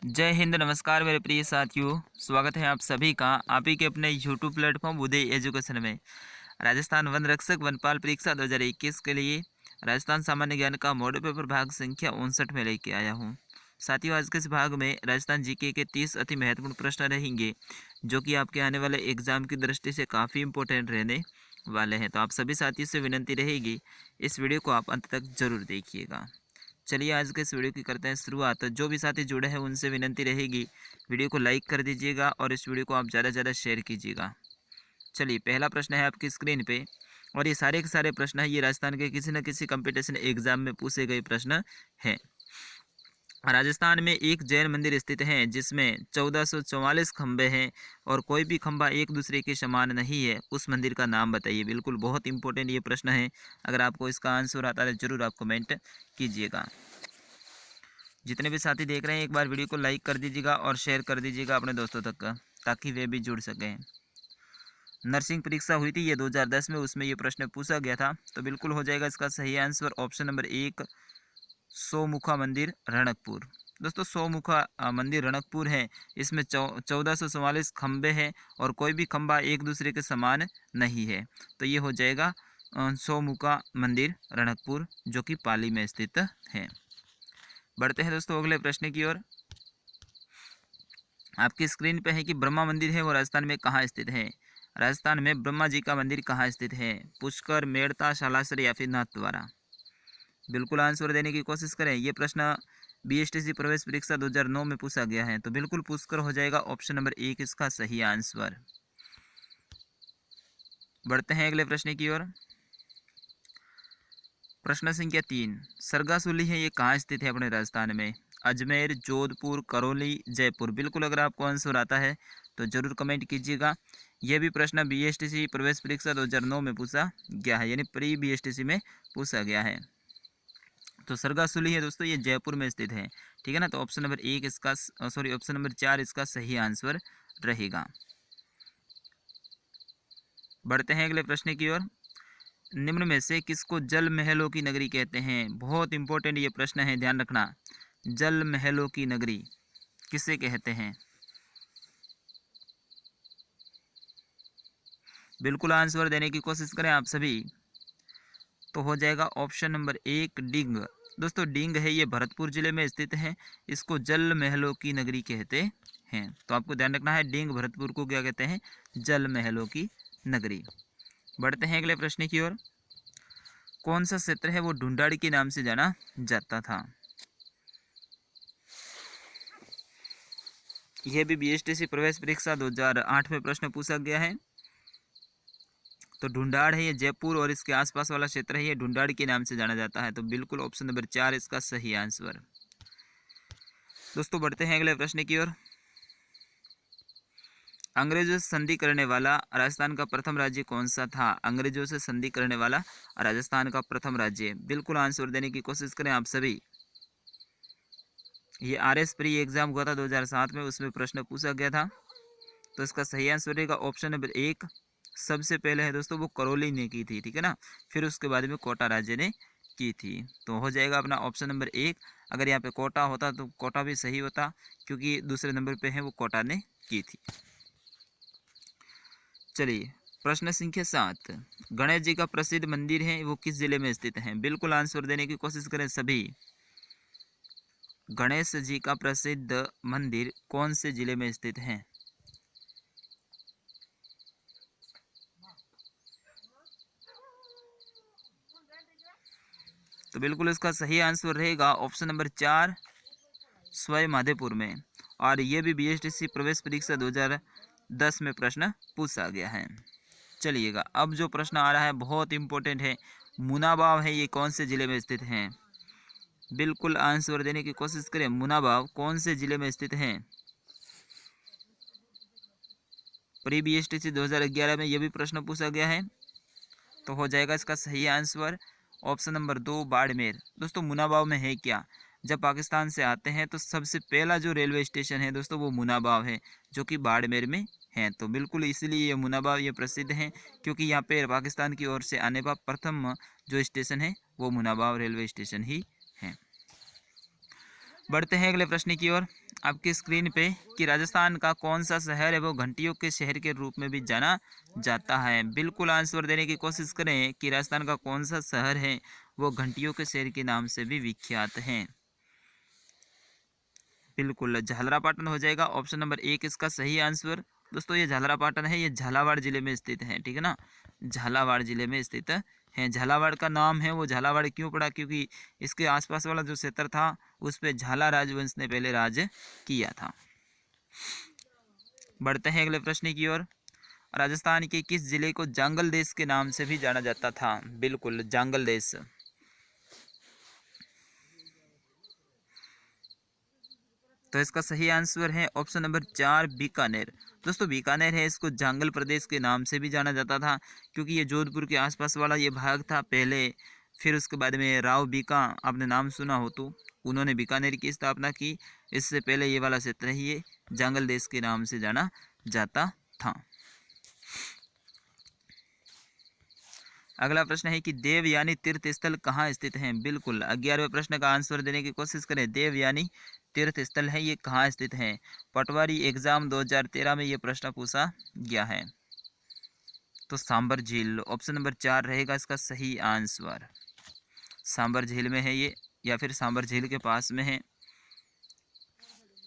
जय हिंद। नमस्कार मेरे प्रिय साथियों, स्वागत है आप सभी का आप ही के अपने यूट्यूब प्लेटफॉर्म उदय एजुकेशन में। राजस्थान वन रक्षक वनपाल परीक्षा 2021 के लिए राजस्थान सामान्य ज्ञान का मॉडल पेपर भाग संख्या 59 में लेके आया हूँ। साथियों, आज के इस भाग में राजस्थान जीके के 30 अति महत्वपूर्ण प्रश्न रहेंगे जो कि आपके आने वाले एग्जाम की दृष्टि से काफ़ी इंपॉर्टेंट रहने वाले हैं। तो आप सभी साथियों से विनती रहेगी, इस वीडियो को आप अंत तक जरूर देखिएगा। चलिए आज के इस वीडियो की करते हैं शुरुआत। जो भी साथी जुड़े हैं उनसे विनती रहेगी, वीडियो को लाइक कर दीजिएगा और इस वीडियो को आप ज़्यादा से ज़्यादा शेयर कीजिएगा। चलिए, पहला प्रश्न है आपकी स्क्रीन पे और ये सारे के सारे प्रश्न है ये राजस्थान के किसी न किसी कंपटीशन एग्जाम में पूछे गए प्रश्न हैं। राजस्थान में एक जैन मंदिर स्थित है जिसमें 1444 खंबे हैं और कोई भी खंबा एक दूसरे के समान नहीं है। उस मंदिर का नाम बताइए। बिल्कुल बहुत इंपॉर्टेंट ये प्रश्न है। अगर आपको इसका आंसर आता है जरूर आप कमेंट कीजिएगा। जितने भी साथी देख रहे हैं एक बार वीडियो को लाइक कर दीजिएगा और शेयर कर दीजिएगा अपने दोस्तों तक ताकि वे भी जुड़ सकें। नर्सिंग परीक्षा हुई थी ये 2010 में, उसमें ये प्रश्न पूछा गया था। तो बिल्कुल हो जाएगा इसका सही आंसर ऑप्शन नंबर 1, सोमुखा मंदिर रणकपुर। दोस्तों, सोमुखा मंदिर रणकपुर है। इसमें 1444 खंबे हैं और कोई भी खंबा एक दूसरे के समान नहीं है। तो ये हो जाएगा सोमुखा मंदिर रणकपुर जो कि पाली में स्थित है। बढ़ते हैं दोस्तों अगले प्रश्न की ओर। आपकी स्क्रीन पे है कि ब्रह्मा मंदिर है वो राजस्थान में कहाँ स्थित है। राजस्थान में ब्रह्मा जी का मंदिर कहाँ स्थित है। पुष्कर, मेड़ता, शालासर या फिर नाथद्वारा। बिल्कुल आंसर देने की कोशिश करें। ये प्रश्न बीएसटीसी प्रवेश परीक्षा 2009 में पूछा गया है। तो बिल्कुल पुष्कर हो जाएगा ऑप्शन नंबर 1 इसका सही आंसर। बढ़ते हैं अगले प्रश्न की ओर। प्रश्न संख्या 3, सरगासुली है ये कहाँ स्थित है अपने राजस्थान में। अजमेर, जोधपुर, करौली, जयपुर। बिल्कुल अगर आपको आंसर आता है तो जरूर कमेंट कीजिएगा। यह भी प्रश्न बीएसटीसी प्रवेश परीक्षा 2009 में पूछा गया है, यानी प्री बीएसटीसी में पूछा गया है। तो सरगासुली है दोस्तों ये जयपुर में स्थित है। ठीक है ना। तो ऑप्शन नंबर 1 इसका ऑप्शन नंबर 4 इसका सही आंसर रहेगा। बढ़ते हैं अगले प्रश्न की ओर। निम्न में से किसको जल महलों की नगरी कहते हैं। बहुत इंपॉर्टेंट ये प्रश्न है, ध्यान रखना। जल महलों की नगरी किसे कहते हैं। बिल्कुल आंसर देने की कोशिश करें आप सभी। तो हो जाएगा ऑप्शन नंबर 1 डिंग। दोस्तों, डिंग है ये भरतपुर जिले में स्थित है। इसको जल महलों की नगरी कहते हैं। तो आपको ध्यान रखना है, डिंग भरतपुर को क्या कहते हैं, जल महलों की नगरी। बढ़ते हैं अगले प्रश्न की ओर। कौन सा क्षेत्र है वो ढूंढाड़ी के नाम से जाना जाता था। यह भी बीएसटीसी प्रवेश परीक्षा 2008 में प्रश्न पूछा गया है। तो ढूंढाड़ है ये जयपुर और इसके आसपास वाला क्षेत्र है ये ढूंढाड़ के नाम से जाना जाता है। तो बिल्कुल ऑप्शन नंबर 4 इसका सही आंसर। दोस्तों, बढ़ते हैं अगले प्रश्न की ओर। अंग्रेजों से संधि करने वाला राजस्थान का प्रथम राज्य कौन सा था। अंग्रेजों से संधि करने वाला राजस्थान का प्रथम राज्य। बिल्कुल आंसर देने की कोशिश करें आप सभी। ये आरएस प्री एग्जाम हुआ था 2007 में, उसमें प्रश्न पूछा गया था। तो इसका सही आंसर रहेगा ऑप्शन नंबर 1। सबसे पहले है दोस्तों वो करौली ने की थी, ठीक है ना। फिर उसके बाद में कोटा राज्य ने की थी। तो हो जाएगा अपना ऑप्शन नंबर 1। अगर यहाँ पे कोटा होता तो कोटा भी सही होता, क्योंकि दूसरे नंबर पे है वो कोटा ने की थी। चलिए, प्रश्न संख्या 7, गणेश जी का प्रसिद्ध मंदिर है वो किस जिले में स्थित है। बिल्कुल आंसर देने की कोशिश करें सभी। गणेश जी का प्रसिद्ध मंदिर कौन से जिले में स्थित है। तो बिल्कुल इसका सही आंसर रहेगा ऑप्शन नंबर 4 सवाई माधोपुर में। और ये भी बीएसटीसी प्रवेश परीक्षा 2010 में प्रश्न पूछा गया है। चलिएगा, अब जो प्रश्न आ रहा है बहुत इंपॉर्टेंट है। मुनाबाव है ये कौन से जिले में स्थित है। बिल्कुल आंसर देने की कोशिश करें। मुनाबाव कौन से जिले में स्थित है। प्री बीएसटीसी 2011 में यह भी प्रश्न पूछा गया है। तो हो जाएगा इसका सही आंसर ऑप्शन नंबर 2 बाड़मेर। दोस्तों, मुनाबाव में है क्या, जब पाकिस्तान से आते हैं तो सबसे पहला जो रेलवे स्टेशन है दोस्तों वो मुनाबाव है जो कि बाड़मेर में है। तो बिल्कुल इसलिए ये मुनाबाव ये प्रसिद्ध है, क्योंकि यहाँ पे पाकिस्तान की ओर से आने वाला प्रथम जो स्टेशन है वो मुनाबाव रेलवे स्टेशन ही है। बढ़ते हैं अगले प्रश्न की ओर आपकी स्क्रीन पे कि राजस्थान का कौन सा शहर है वो घंटियों के शहर के रूप में भी जाना जाता है। बिल्कुल आंसर देने की कोशिश करें कि राजस्थान का कौन सा शहर है वो घंटियों के शहर के नाम से भी विख्यात है। बिल्कुल झालरापाटन हो जाएगा ऑप्शन नंबर 1 इसका सही आंसर। दोस्तों ये झालरापाटन है, ये झालावाड़ जिले में स्थित है, ठीक है ना, झालावाड़ जिले में स्थित है। झालावाड़ का नाम है वो झालावाड़ क्यों पड़ा, क्योंकि इसके आसपास वाला जो क्षेत्र था उस पे झाला राजवंश ने पहले राज किया था। बढ़ते हैं अगले प्रश्न की ओर। राजस्थान के किस जिले को जांगल देश के नाम से भी जाना जाता था। बिल्कुल जांगल देश। तो इसका सही आंसर है ऑप्शन नंबर 4 बीकानेर। दोस्तों बीकानेर है, इसको जांगल प्रदेश के नाम से भी जाना जाता था क्योंकि ये जोधपुर के आसपास वाला ये भाग था पहले। फिर उसके बाद में राव बीका, आपने नाम सुना हो तो, उन्होंने बीकानेर की स्थापना की। इससे पहले ये वाला क्षेत्र ही ये जांगल देश के नाम से जाना जाता था। अगला प्रश्न है कि देवयानी तीर्थ स्थल कहाँ स्थित है। बिल्कुल 11वें प्रश्न का आंसर देने की कोशिश करें। देवयानी तीर्थ स्थल है, ये कहाँ स्थित है। पटवारी एग्जाम 2013 में ये प्रश्न पूछा गया है। तो सांबर झील ऑप्शन नंबर 4 रहेगा इसका सही आंसर। सांबर झील में है ये, या फिर सांबर झील के पास में है।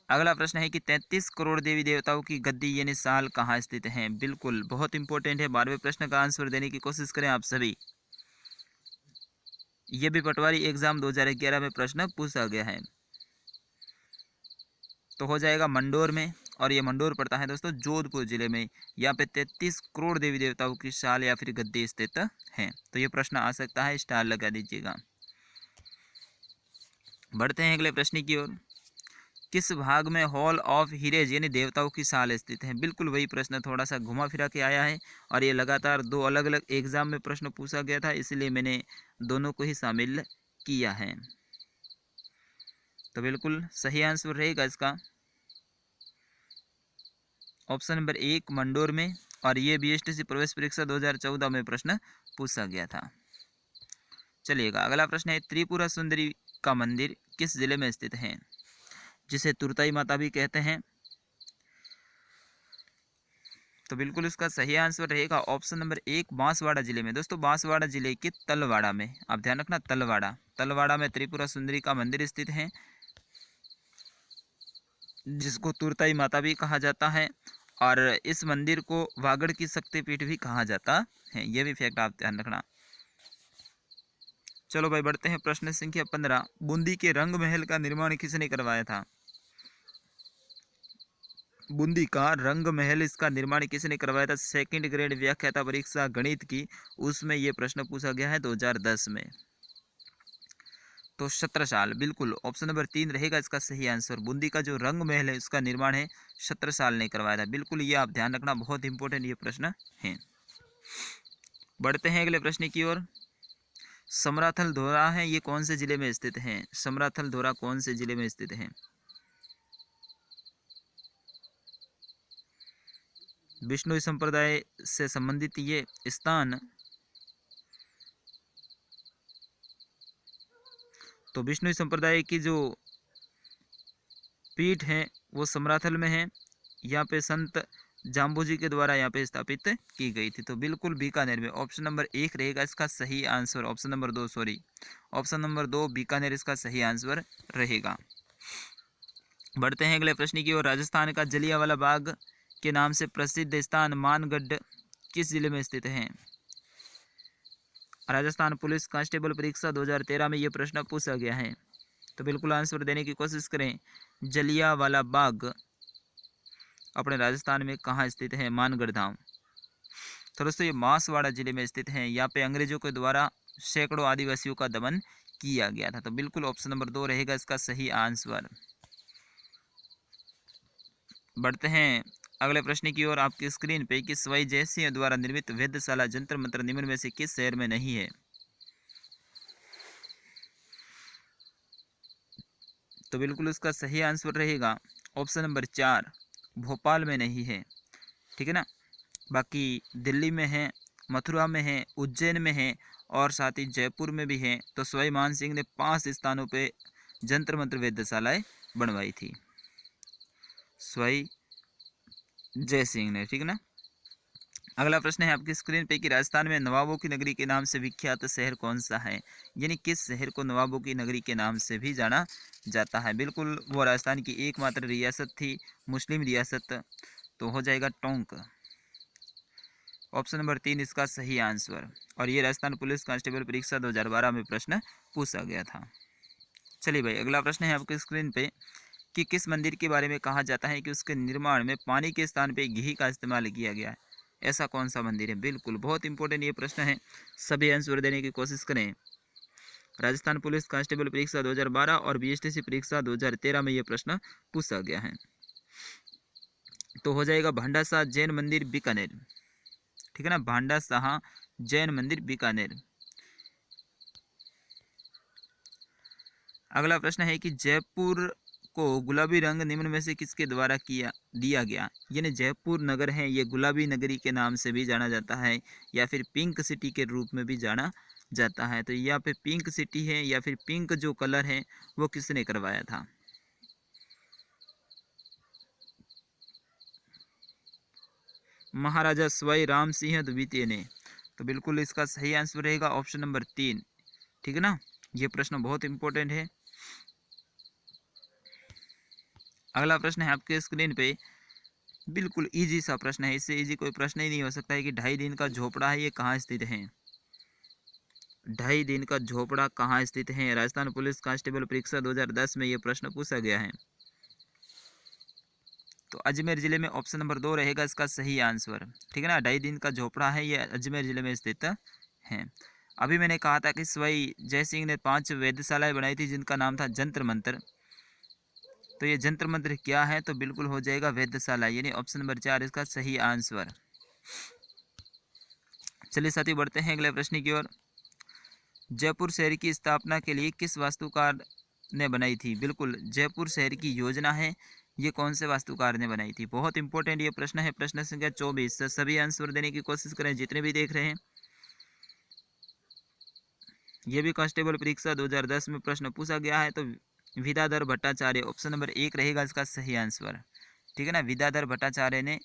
अगला प्रश्न है कि 33 करोड़ देवी देवताओं की गद्दी यानी साल कहाँ स्थित है। बिल्कुल बहुत इंपॉर्टेंट है, 12वें प्रश्न का आंसर देने की कोशिश करें आप सभी। ये भी पटवारी एग्जाम 2011 में प्रश्न पूछा गया है। तो हो जाएगा मंडोर में, और ये मंडोर पड़ता है दोस्तों जोधपुर जिले में। यहाँ पे 33 करोड़ देवी देवताओं की साल या फिर गद्दी स्थित है। तो ये प्रश्न आ सकता है, स्टार लगा दीजिएगा। बढ़ते हैं अगले प्रश्न की ओर। किस भाग में हॉल ऑफ हीरेज यानी देवताओं की साल स्थित है। बिल्कुल वही प्रश्न थोड़ा सा घुमा फिरा के आया है, और ये लगातार 2 अलग अलग एग्जाम में प्रश्न पूछा गया था, इसलिए मैंने दोनों को ही शामिल किया है। तो बिल्कुल सही आंसर रहेगा इसका ऑप्शन नंबर 1 मंडोर में, और ये बीएसटीसी प्रवेश परीक्षा 2014 में प्रश्न पूछा गया था। चलिएगा अगला प्रश्न है त्रिपुरा सुंदरी का मंदिर किस जिले में स्थित है, जिसे तुरताई माता भी कहते हैं। तो बिल्कुल इसका सही आंसर रहेगा ऑप्शन नंबर 1 बांसवाड़ा जिले में। दोस्तों बांसवाड़ा जिले के तलवाड़ा में, आप ध्यान रखना तलवाड़ा में त्रिपुरा सुंदरी का मंदिर स्थित है, जिसको तुरताई माता भी कहा जाता है, और इस मंदिर को वागड़ की शक्तिपीठ भी कहा जाता है। यह भी फैक्ट आप ध्यान रखना। चलो भाई बढ़ते हैं प्रश्न संख्या 15। बूंदी के रंग महल का निर्माण किसने करवाया था। बूंदी का रंग महल, इसका निर्माण किसने करवाया था। सेकंड ग्रेड व्याख्याता परीक्षा गणित की, उसमें यह प्रश्न पूछा गया है 2010 में। तो 17 साल, बिल्कुल ऑप्शन नंबर 3 रहेगा इसका सही आंसर। बूंदी का जो रंग महल है उसका निर्माण है 17 साल ने करवाया था। बिल्कुल ये आप ध्यान रखना, बहुत इंपॉर्टेंट ये प्रश्न है। बढ़ते हैं अगले प्रश्न की ओर। समराथल धोरा है, ये कौन से जिले में स्थित है। समराथल धोरा कौन से जिले में स्थित है। विष्णु संप्रदाय से संबंधित ये स्थान, तो विष्णु संप्रदाय की जो पीठ है वो समराथल में है। यहाँ पे संत जाम्बू के द्वारा यहाँ पे स्थापित की गई थी। तो बिल्कुल बीकानेर में ऑप्शन नंबर 1 रहेगा इसका सही answer. Option number 2 sorry, option number 2 Bikaner इसका सही आंसर रहेगा। बढ़ते हैं अगले प्रश्न की ओर। राजस्थान का जलियांवाला बाग के नाम से प्रसिद्ध स्थान मानगढ़ किस जिले में स्थित है। राजस्थान पुलिस कांस्टेबल परीक्षा 2013 में यह प्रश्न पूछा गया है। तो बिल्कुल आंसर देने की कोशिश करें। जलियांवाला बाग अपने राजस्थान में कहाँ स्थित है। मानगढ़ धाम। तो दोस्तों ये बांसवाड़ा जिले में स्थित है। यहाँ पे अंग्रेजों के द्वारा सैकड़ों आदिवासियों का दमन किया गया था। तो बिल्कुल ऑप्शन नंबर 2 रहेगा इसका सही आंसर। बढ़ते हैं अगले प्रश्न की ओर। आपकी स्क्रीन पे कि सवाई जयसिंह द्वारा निर्मित वेधशाला जंतर मंत्र निम्न में से किस शहर में नहीं है। तो बिल्कुल उसका सही आंसर रहेगा ऑप्शन नंबर 4 भोपाल में नहीं है, ठीक है ना। बाकी दिल्ली में है, मथुरा में है, उज्जैन में है, और साथ ही जयपुर में भी है। तो सवाई मान सिंह ने 5 स्थानों पे जंतर मंत्र वेधशालाएं बनवाई थी? सवाई जय सिंह ने, ठीक है ना। अगला प्रश्न है आपकी स्क्रीन पे कि राजस्थान में नवाबों की नगरी के नाम से विख्यात शहर कौन सा है, यानी किस शहर को नवाबों की नगरी के नाम से भी जाना जाता है। बिल्कुल वो राजस्थान की एकमात्र रियासत थी, मुस्लिम रियासत, तो हो जाएगा टोंक। ऑप्शन नंबर 3 इसका सही आंसर। और ये राजस्थान पुलिस कांस्टेबल परीक्षा 2012 में प्रश्न पूछा गया था। चलिए भाई, अगला प्रश्न है आपकी स्क्रीन पे कि किस मंदिर के बारे में कहा जाता है कि उसके निर्माण में पानी के स्थान पे घी का इस्तेमाल किया गया है। ऐसा कौन सा मंदिर है? बिल्कुल बहुत इंपॉर्टेंट ये प्रश्न है, सभी आंसर देने की कोशिश करें। राजस्थान पुलिस कांस्टेबल परीक्षा 2012 और बीएसटीसी परीक्षा 2013 में ये प्रश्न पूछा गया है। तो हो जाएगा भांडा शाह जैन मंदिर बीकानेर, ठीक है ना, भांडा शाह जैन मंदिर बीकानेर। अगला प्रश्न है कि जयपुर को गुलाबी रंग निम्न में से किसके द्वारा दिया गया, यानी जयपुर नगर है ये गुलाबी नगरी के नाम से भी जाना जाता है या फिर पिंक सिटी के रूप में भी जाना जाता है। तो यहाँ पे पिंक सिटी है या फिर पिंक जो कलर है वो किसने करवाया था? महाराजा सवाई राम सिंह द्वितीय ने। तो बिल्कुल इसका सही आंसर रहेगा ऑप्शन नंबर 3, ठीक है ना। ये प्रश्न बहुत इंपॉर्टेंट है। अगला प्रश्न है आपके स्क्रीन पे, बिल्कुल इजी सा प्रश्न है, इससे इजी कोई प्रश्न ही नहीं हो सकता है कि 2.5 दिन का झोपड़ा है ये कहाँ स्थित है? 2.5 दिन का झोपड़ा कहाँ स्थित है? राजस्थान पुलिस कांस्टेबल परीक्षा 2010 में ये प्रश्न पूछा गया है। तो अजमेर जिले में ऑप्शन नंबर 2 रहेगा इसका सही आंसर, ठीक है ना। 2.5 दिन का झोपड़ा है ये अजमेर जिले में स्थित है। अभी मैंने कहा था कि सवाई जय सिंह ने 5 वेधशालाएं बनाई थी जिनका नाम था जंतर मंतर। तो ये जंतर मंत्र क्या है? तो बिल्कुल हो जाएगा वेधशाला, यानी ऑप्शन नंबर 4 इसका सही आंसर। चलिए साथी बढ़ते हैं अगले प्रश्न की ओर। जयपुर शहर की स्थापना के लिए किस वास्तुकार ने बनाई थी? बिल्कुल जयपुर शहर की योजना है ये कौन से वास्तुकार ने बनाई थी? बहुत इंपॉर्टेंट ये प्रश्न है, प्रश्न संख्या 24। सभी आंसर देने की कोशिश करें जितने भी देख रहे हैं। ये भी कांस्टेबल परीक्षा 2010 में प्रश्न पूछा गया है। तो विद्याधर भट्टाचार्य ऑप्शन नंबर 1 रहेगा इसका सही आंसर, ठीक है ना। विद्याधर भट्टाचार्य ने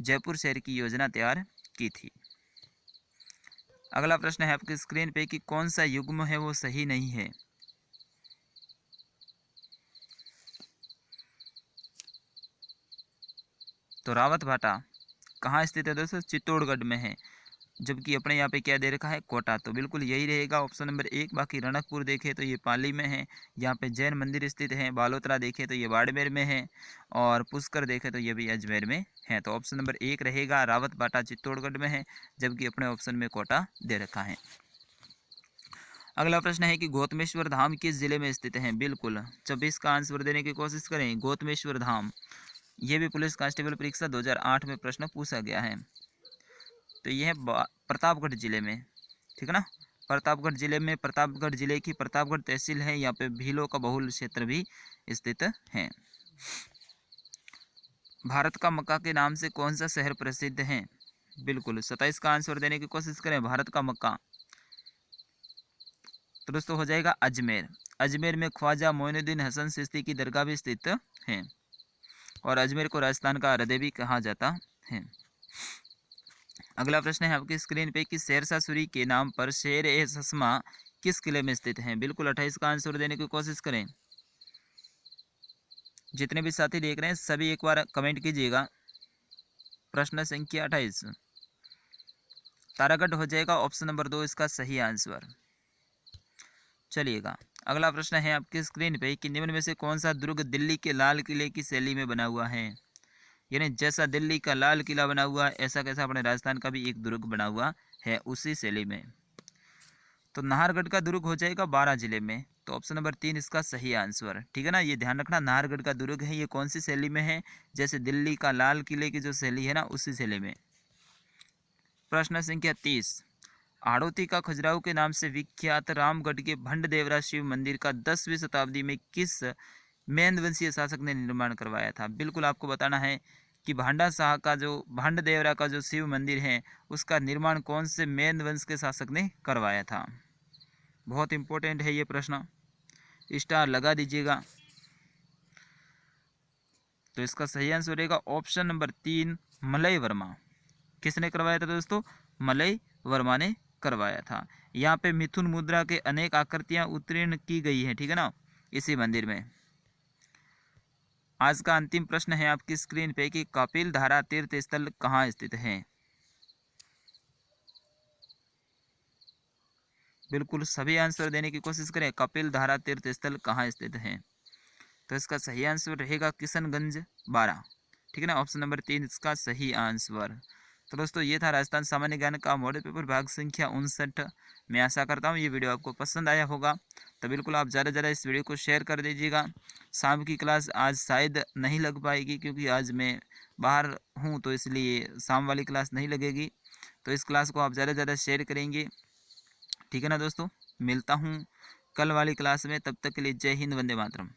जयपुर शहर की योजना तैयार की थी। अगला प्रश्न है आपकी स्क्रीन पे कि कौन सा युग्म है वो सही नहीं है? तो रावत भाटा कहाँ स्थित है दोस्तों? चित्तौड़गढ़ में है, जबकि अपने यहाँ पे क्या दे रखा है? कोटा। तो बिल्कुल यही रहेगा ऑप्शन नंबर 1। बाकी रणकपुर देखें तो ये पाली में है, यहाँ पे जैन मंदिर स्थित है। बालोतरा देखें तो ये बाड़मेर में है, और पुष्कर देखें तो ये भी अजमेर में है। तो ऑप्शन नंबर 1 रहेगा, रावत बाटा चित्तौड़गढ़ में है, जबकि अपने ऑप्शन में कोटा दे रखा है। अगला प्रश्न है कि गौतमेश्वर धाम किस जिले में स्थित है? बिल्कुल 26 का आंसर देने की कोशिश करें। गौतमेश्वर धाम ये भी पुलिस कांस्टेबल परीक्षा 2008 में प्रश्न पूछा गया है। तो यह है प्रतापगढ़ जिले में, ठीक है ना। प्रतापगढ़ जिले में, प्रतापगढ़ जिले की प्रतापगढ़ तहसील है, यहाँ पे भीलों का बहुल क्षेत्र भी स्थित है। भारत का मक्का के नाम से कौन सा शहर प्रसिद्ध है? बिल्कुल 27 का आंसर देने की कोशिश करें। भारत का मक्का तो दोस्तों हो जाएगा अजमेर। अजमेर में ख्वाजा मोइनुद्दीन हसन चिश्ती की दरगाह भी स्थित है, और अजमेर को राजस्थान का हृदय भी कहा जाता है। अगला प्रश्न है आपकी स्क्रीन पे कि शेरशाह सूरी के नाम पर शेर ए चश्मा किस किले में स्थित है? बिल्कुल 28 का आंसर देने की कोशिश करें। जितने भी साथी देख रहे हैं सभी एक बार कमेंट कीजिएगा। प्रश्न संख्या 28 तारागढ़ हो जाएगा, ऑप्शन नंबर 2 इसका सही आंसर। चलिएगा अगला प्रश्न है आपकी स्क्रीन पे कि निम्न में से कौन सा दुर्ग दिल्ली के लाल किले की शैली में बना हुआ है? यानी जैसा दिल्ली का लाल किला बना हुआ है ऐसा कैसा अपने राजस्थान का भी एक दुर्ग बना हुआ है उसी शैली में। तो नाहरगढ़ का दुर्ग हो जाएगा 12 जिले में। तो ऑप्शन नंबर 3 इसका सही आंसर, ठीक है ना। ये ध्यान रखना, नाहरगढ़ का दुर्ग है ये कौन सी शैली में है? जैसे दिल्ली का लाल किले की जो शैली है ना उसी शैली में। प्रश्न संख्या 30 हाड़ौती का खजुराहो के नाम से विख्यात रामगढ़ के भंड देवरा शिव मंदिर का 10वीं शताब्दी में किस मेंदवंशीय शासक ने निर्माण करवाया था? बिल्कुल आपको बताना है कि भांडा शाह का जो भंड देवरा का जो शिव मंदिर है उसका निर्माण कौन से मेंदवंश के शासक ने करवाया था? बहुत इंपॉर्टेंट है ये प्रश्न। स्टार लगा दीजिएगा। तो इसका सही आंसर रहेगा ऑप्शन नंबर 3 मलय वर्मा। किसने करवाया था दोस्तों? मलय वर्मा ने करवाया था। यहाँ पे मिथुन मुद्रा के अनेक आकृतियां उत्कीर्ण की गई हैं, ठीक है ना, इसी मंदिर में। आज का अंतिम प्रश्न है आपकी स्क्रीन पे कि कपिल धारा तीर्थ स्थल कहाँ स्थित है। बिल्कुल सभी आंसर देने की कोशिश करें। कपिल धारा तीर्थ स्थल कहाँ स्थित है? तो इसका सही आंसर रहेगा किशनगंज 12, ठीक है ना, ऑप्शन नंबर 3 इसका सही आंसर। तो दोस्तों ये था राजस्थान सामान्य ज्ञान का मॉडल पेपर भाग संख्या 59। मैं आशा करता हूँ ये वीडियो आपको पसंद आया होगा। तो बिल्कुल आप ज़्यादा से ज़्यादा इस वीडियो को शेयर कर दीजिएगा। शाम की क्लास आज शायद नहीं लग पाएगी क्योंकि आज मैं बाहर हूँ, तो इसलिए शाम वाली क्लास नहीं लगेगी। तो इस क्लास को आप ज़्यादा से ज़्यादा शेयर करेंगे, ठीक है ना दोस्तों। मिलता हूँ कल वाली क्लास में, तब तक के लिए जय हिंद, वंदे मातरम।